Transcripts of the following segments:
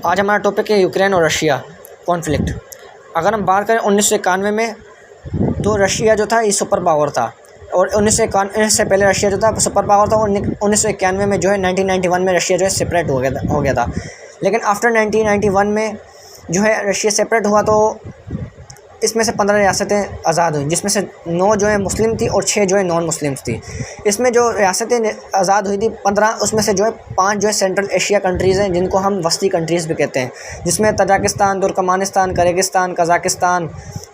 आज हमारा टॉपिक है यूक्रेन और रशिया कॉन्फ्लिक्ट। अगर हम बात करें 1991 में, तो रशिया जो था ये सुपर पावर था, और 1991 से पहले रशिया जो था सुपर पावर था, और 1991 में जो है 1991 में रशिया जो है सेपरेट हो गया था। लेकिन आफ्टर 1991 में जो है रशिया सेपरेट हुआ, तो इसमें से 15 रियासतें आज़ाद हुई, जिसमें से 9 जो है मुस्लिम थी और 6 जो है नॉन मुस्लिम्स थी। इसमें जो रियासतें आज़ाद हुई थी 15, उसमें से जो है 5 जो है सेंट्रल एशिया कंट्रीज़ हैं, जिनको हम वस्ती कंट्रीज़ भी कहते हैं, जिसमें तजाकिस्तान, तुर्कमानिस्तान, किर्गिस्तान, कज़ाकिस्तान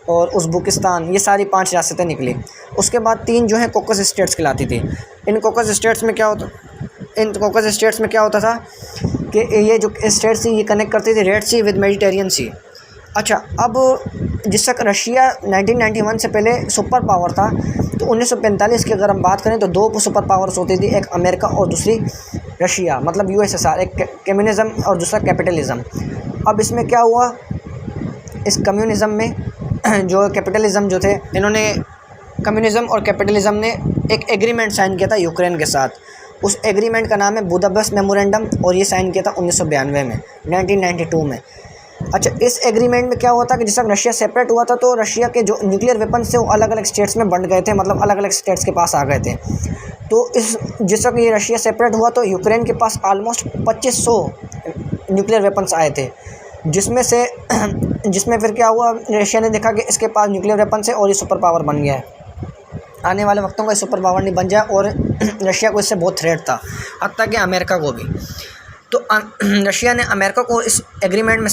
और उज़्बेकिस्तान, ये सारी 5 रियासतें निकली। उसके बाद 3 जो है कोकस स्टेट्स कहलाती थी। इन कोकस स्टेट्स में क्या होता था कि ये जो स्टेट्स थी ये कनेक्ट करती थी रेड सी विद मेडिटेरियन सी। अच्छा, अब जिस तक रशिया 1991 से पहले सुपर पावर था, तो 1945 की अगर हम बात करें तो 2 सुपर पावर्स होती थी, एक अमेरिका और दूसरी रशिया, मतलब यूएसएसआर, एक कम्युनिज़म और दूसरा कैपिटलिज़म। अब इसमें क्या हुआ, इस कम्युनिज़म में जो कैपिटलिज़म जो थे, इन्होंने कम्युनिज़म और कैपिटलिज़म ने एक एग्रीमेंट साइन किया था यूक्रेन के साथ। उस एग्रीमेंट का नाम है बुदापेस्ट मेमोरेंडम, और ये साइन किया था 1992 में, 1992 में। अच्छा, इस एग्रीमेंट में क्या हुआ था कि जिस वक्त रशिया सेपरेट हुआ था, तो रशिया के जो न्यूक्लियर वेपन्स थे वो अलग अलग स्टेट्स में बंट गए थे, मतलब अलग अलग स्टेट्स के पास आ गए थे। तो जिस वक्त ये रशिया सेपरेट हुआ, तो यूक्रेन के पास ऑलमोस्ट 2500 न्यूक्लियर वेपन्स आए थे, जिसमें फिर क्या हुआ, रशिया ने देखा कि इसके पास न्यूक्लियर वेपन्स है और ये सुपर पावर बन गया है। आने वाले वक्तों का सुपर पावर नहीं बन जाए, और रशिया को इससे बहुत थ्रेट था, हत्ता कि अमेरिका को भी। तो रशिया ने अमेरिका को इस एग्रीमेंट में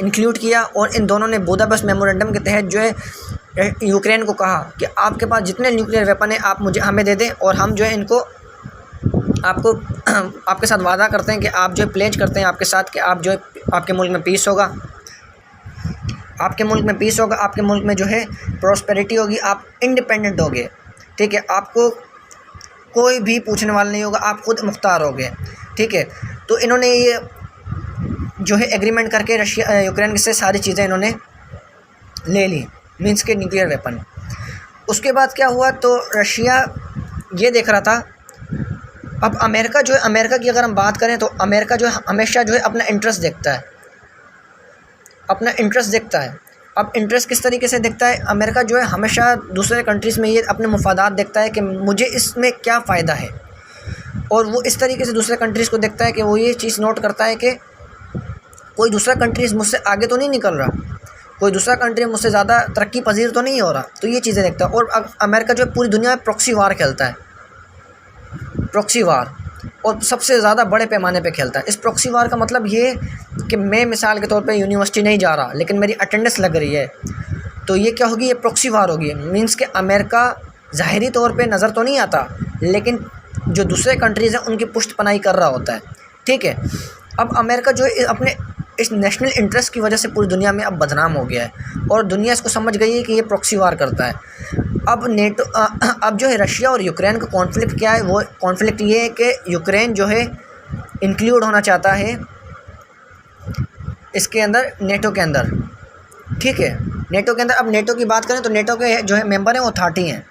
इंक्लूड किया, और इन दोनों ने बुदापेस्ट मेमोरेंडम के तहत जो है यूक्रेन को कहा कि आपके पास जितने न्यूक्लियर वेपन हैं आप हमें दे दें, और हम जो है इनको आपके साथ वादा करते हैं कि आप जो प्लेज करते हैं आपके साथ कि आप जो है आपके मुल्क में पीस होगा, आपके मुल्क में जो है प्रॉस्पेरिटी होगी, आप इंडिपेंडेंट होगे, ठीक है, आपको कोई भी पूछने वाला नहीं होगा, आप खुद मुख्तार होगे, ठीक है। तो इन्होंने ये जो है एग्रीमेंट करके यूक्रेन से सारी चीज़ें इन्होंने ले ली, मींस के न्यूक्लियर वेपन। उसके बाद क्या हुआ, तो रशिया ये देख रहा था, अब अमेरिका की अगर हम बात करें, तो अमेरिका जो है हमेशा जो है अपना इंटरेस्ट देखता है। अब इंटरेस्ट किस तरीके से देखता है, अमेरिका जो है हमेशा दूसरे कंट्रीज़ में ये अपने मुफादात देखता है कि मुझे इसमें क्या फ़ायदा है, और वो इस तरीके से दूसरे कंट्रीज़ को देखता है कि वो ये चीज़ नोट करता है कि कोई दूसरा कंट्रीज़ मुझसे आगे तो नहीं निकल रहा, कोई दूसरा कंट्री मुझसे ज़्यादा तरक्की पजीर तो नहीं हो रहा, तो ये चीज़ें देखता है। और अब अमेरिका जो है पूरी दुनिया में प्रॉक्सी वार खेलता है, और सबसे ज़्यादा बड़े पैमाने पे खेलता है। इस प्रॉक्सी वार का मतलब ये कि मैं मिसाल के तौर पे यूनिवर्सिटी नहीं जा रहा, लेकिन मेरी अटेंडेंस लग रही है, तो ये क्या होगी, ये प्रॉक्सी वार होगी। मींस के अमेरिका ज़ाहिरी तौर पे नज़र तो नहीं आता, लेकिन जो दूसरे कंट्रीज़ हैं उनकी पुष्ट पनाही कर रहा होता है, ठीक है। अब अमेरिका जो है अपने इस नेशनल इंटरेस्ट की वजह से पूरी दुनिया में अब बदनाम हो गया है, और दुनिया इसको समझ गई है कि ये प्रॉक्सी वार करता है। अब जो है रशिया और यूक्रेन का कॉन्फ्लिक्ट क्या है, वो कॉन्फ्लिक्ट ये है कि यूक्रेन जो है इंक्लूड होना चाहता है इसके अंदर, नेटो के अंदर, ठीक है, नेटो के अंदर। अब नेटो की बात करें तो नेटो के जो है मेंबर हैं वो 30 हैं,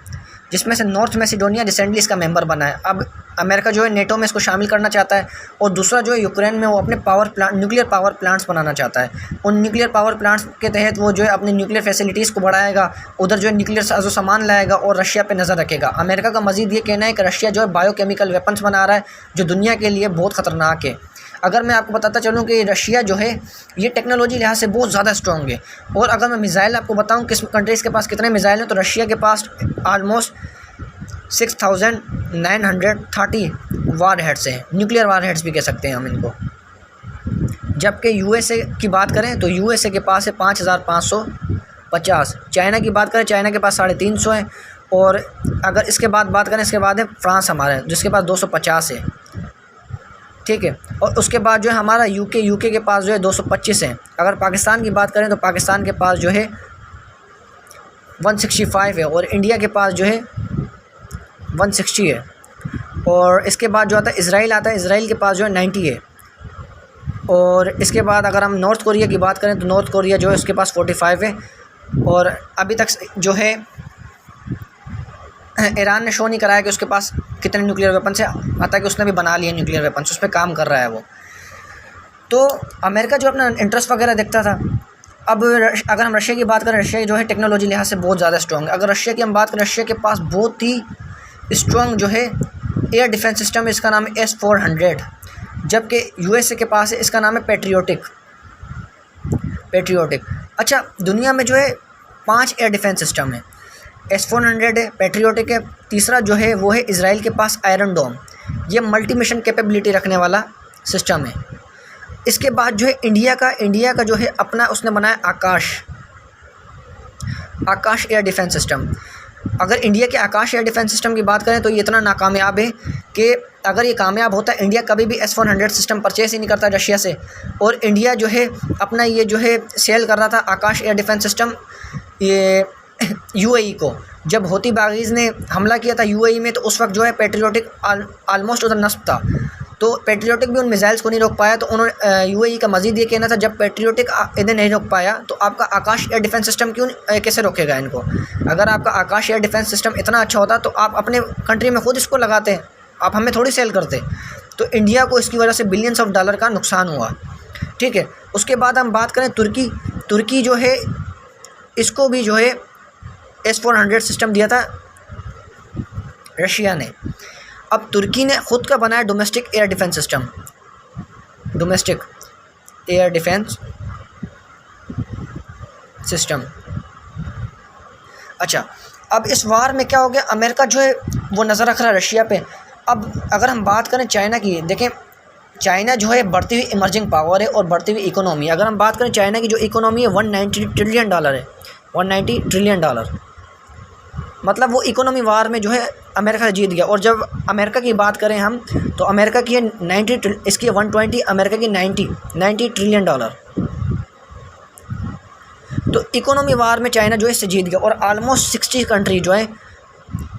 जिसमें से नॉर्थ मैसिडोनिया रिसेंटली इसका मेंबर बना है। अब अमेरिका जो है नेटो में इसको शामिल करना चाहता है, और दूसरा जो है यूक्रेन में वो अपने न्यूक्लियर पावर प्लांट्स बनाना चाहता है। उन न्यूक्लियर पावर प्लांट्स के तहत वो जो है अपनी न्यूक्लियर फैसिलिटीज़ को बढ़ाएगा, उधर जो है न्यूक्लियर साजो सामान लाएगा और रशिया पे नज़र रखेगा। अमेरिका का मज़ीद ये कहना है कि रशिया जो है बायोकेमिकल वेपन्स बना रहा है, जो दुनिया के लिए बहुत ख़तरनाक है। अगर मैं आपको बताता चलूँ कि रशिया जो है ये टेक्नोलॉजी लिहाज से बहुत ज़्यादा स्ट्रॉन्ग है, और अगर मैं मिज़ाइल आपको बताऊँ किस कंट्रीज़ के पास कितने मिज़ाइल हैं, तो रशिया के पास ऑलमोस्ट 6930 वार हेड्स हैं, न्यूक्लियर वार हेड्स भी कह सकते हैं हम इनको। जबकि यूएसए की बात करें तो यूएसए के पास है 5550। चाइना की बात करें, चाइना के पास 350 है, और अगर इसके बाद इसके बाद है फ्रांस हमारा, जिसके पास 250 है, ठीक है। और उसके बाद जो है हमारा यूके के पास जो है 225 है। अगर पाकिस्तान की बात करें तो पाकिस्तान के पास जो है 165 है, और इंडिया के पास जो है 160 है। और इसके बाद जो आता है इसराइल आता है, इसराइल के पास जो है 90 है। और इसके बाद अगर हम नॉर्थ कोरिया की बात करें तो नॉर्थ कोरिया जो है उसके पास 45 है। और अभी तक जो है ईरान ने शो नहीं कराया कि उसके पास कितने न्यूक्लियर वेपन्स है, आता कि उसने भी बना लिए न्यूक्लियर वेपन्स, उस पर काम कर रहा है वो। तो अमेरिका जो अपना इंटरेस्ट वगैरह देखता था। अब अगर हम रशिया की बात करें, रशिया जो है टेक्नोलॉजी लिहाज से बहुत ज़्यादा स्ट्रॉन्ग है। अगर रशिया की हम बात करें, रशिया के पास बहुत ही स्ट्रॉन्ग जो है एयर डिफेंस सिस्टम है, इसका नाम है S-400, जबकि यूएसए के पास है, इसका नाम है पैट्रियोटिक। अच्छा, दुनिया में जो है 5 एयर डिफेंस सिस्टम है, S-400 है, पैट्रियोटिक है, तीसरा जो है वो है इजराइल के पास आयरन डोम, ये मल्टी मिशन कैपेबिलिटी रखने वाला सिस्टम है। इसके बाद जो है इंडिया का जो है अपना उसने बनाया आकाश एयर डिफेंस सिस्टम। अगर इंडिया के आकाश एयर डिफेंस सिस्टम की बात करें तो ये इतना नाकामयाब है कि अगर ये कामयाब होता है, इंडिया कभी भी S-400 सिस्टम परचेस ही नहीं करता रशिया से। और इंडिया जो है अपना ये जो है सेल कर रहा था आकाश एयर डिफेंस सिस्टम ये UAE को। जब हौती बागीज़ ने हमला किया था UAE में, तो उस वक्त जो है पैट्रियोटिक आलमोस्ट उधर नस्ब था, तो पैट्रियोटिक भी उन मिसाइल्स को नहीं रोक पाया। तो उन्होंने UAE का मज़ीद ये कहना था, जब पैट्रियोटिक इन्हें नहीं रोक पाया तो आपका आकाश एयर डिफेंस सिस्टम कैसे रोकेगा इनको। अगर आपका आकाश एयर डिफेंस सिस्टम इतना अच्छा होता तो आप अपने कंट्री में खुद इसको लगाते, आप हमें थोड़ी सेल करते। तो इंडिया को इसकी वजह से बिलियंस ऑफ डॉलर का नुकसान हुआ। ठीक है, उसके बाद हम बात करें तुर्की जो है, इसको भी जो है S-400 सिस्टम दिया था रशिया ने। अब तुर्की ने ख़ुद का बनाया डोमेस्टिक एयर डिफेंस सिस्टम, अच्छा, अब इस वार में क्या हो गया, अमेरिका जो है वो नज़र रख रहा है रशिया पे। अब अगर हम बात करें चाइना की, देखें चाइना जो है बढ़ती हुई इमर्जिंग पावर है और बढ़ती हुई इकोनॉमी। अगर हम बात करें चाइना की जो इकोनॉमी है $190 ट्रिलियन है, $190 ट्रिलियन, मतलब वो इकोनॉमी वार में जो है अमेरिका जीत गया। और जब अमेरिका की बात करें हम, तो अमेरिका की है 90, इसकी 120, अमेरिका की 90 ट्रिलियन डॉलर। तो इकोनॉमी वार में चाइना जो है इससे जीत गया। और आलमोस्ट 60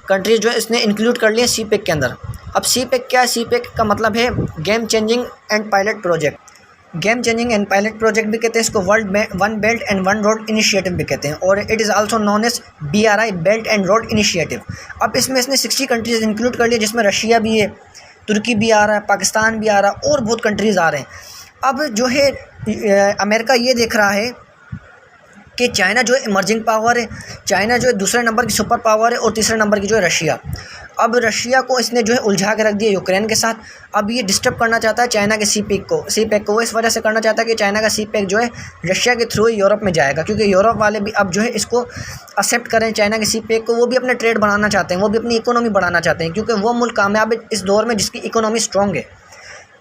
कंट्रीज़ जो है इसने इंक्लूड कर लिए CPEC के अंदर। अब CPEC क्या है? CPEC का मतलब है game changing and pilot project. Game changing and pilot project भी कहते हैं इसको, one belt and one road initiative भी कहते हैं, और it is also known as BRI, belt and road initiative. अब इसमें इसने 60 कंट्रीज़ इंक्लूड कर लिए, जिसमें रशिया भी है, तुर्की भी आ रहा है, पाकिस्तान भी आ रहा है, और बहुत कंट्रीज़ आ रहे हैं। अब जो है अमेरिका ये देख रहा है कि चाइना जो है इमर्जिंग पावर है, चाइना जो है दूसरे नंबर की सुपर पावर है, और तीसरे नंबर की जो है रशिया। अब रशिया को इसने जो है उलझा के रख दिया यूक्रेन के साथ। अब ये डिस्टर्ब करना चाहता है चाइना के CPEC को इस वजह से करना चाहता है कि चाइना का CPEC जो है रशिया के थ्रू यूरोप में जाएगा, क्योंकि यूरोप वाले भी अब जो है इसको एक्सेप्ट करें चाइना के CPEC को। वो भी अपने ट्रेड बढ़ाना चाहते हैं, वो भी अपनी इकोनॉमी बढ़ाना चाहते हैं, क्योंकि वो मुल्क कामयाब है इस दौर में जिसकी इकोनॉमी स्ट्रॉन्ग है।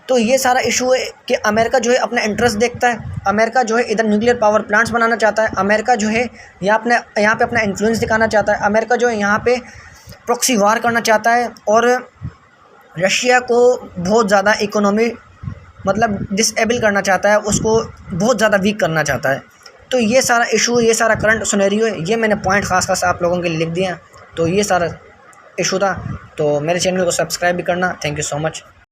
तो ये सारा इशू है कि अमेरिका जो है अपना इंटरेस्ट देखता है। अमेरिका जो है इधर न्यूक्लियर पावर प्लांट्स बनाना चाहता है। अमेरिका जो है यहाँ पे अपना इन्फ्लुएंस दिखाना चाहता है। अमेरिका जो है यहाँ पे प्रॉक्सी वार करना चाहता है, और रशिया को बहुत ज़्यादा इकोनॉमी मतलब डिसेबल करना चाहता है, उसको बहुत ज़्यादा वीक करना चाहता है। तो ये सारा इशू, ये सारा करंट सिनेरियो है, ये मैंने पॉइंट खास आप लोगों के लिए लिख दिए हैं। तो ये सारा इशू था। तो मेरे चैनल को सब्सक्राइब भी करना। Thank you so much.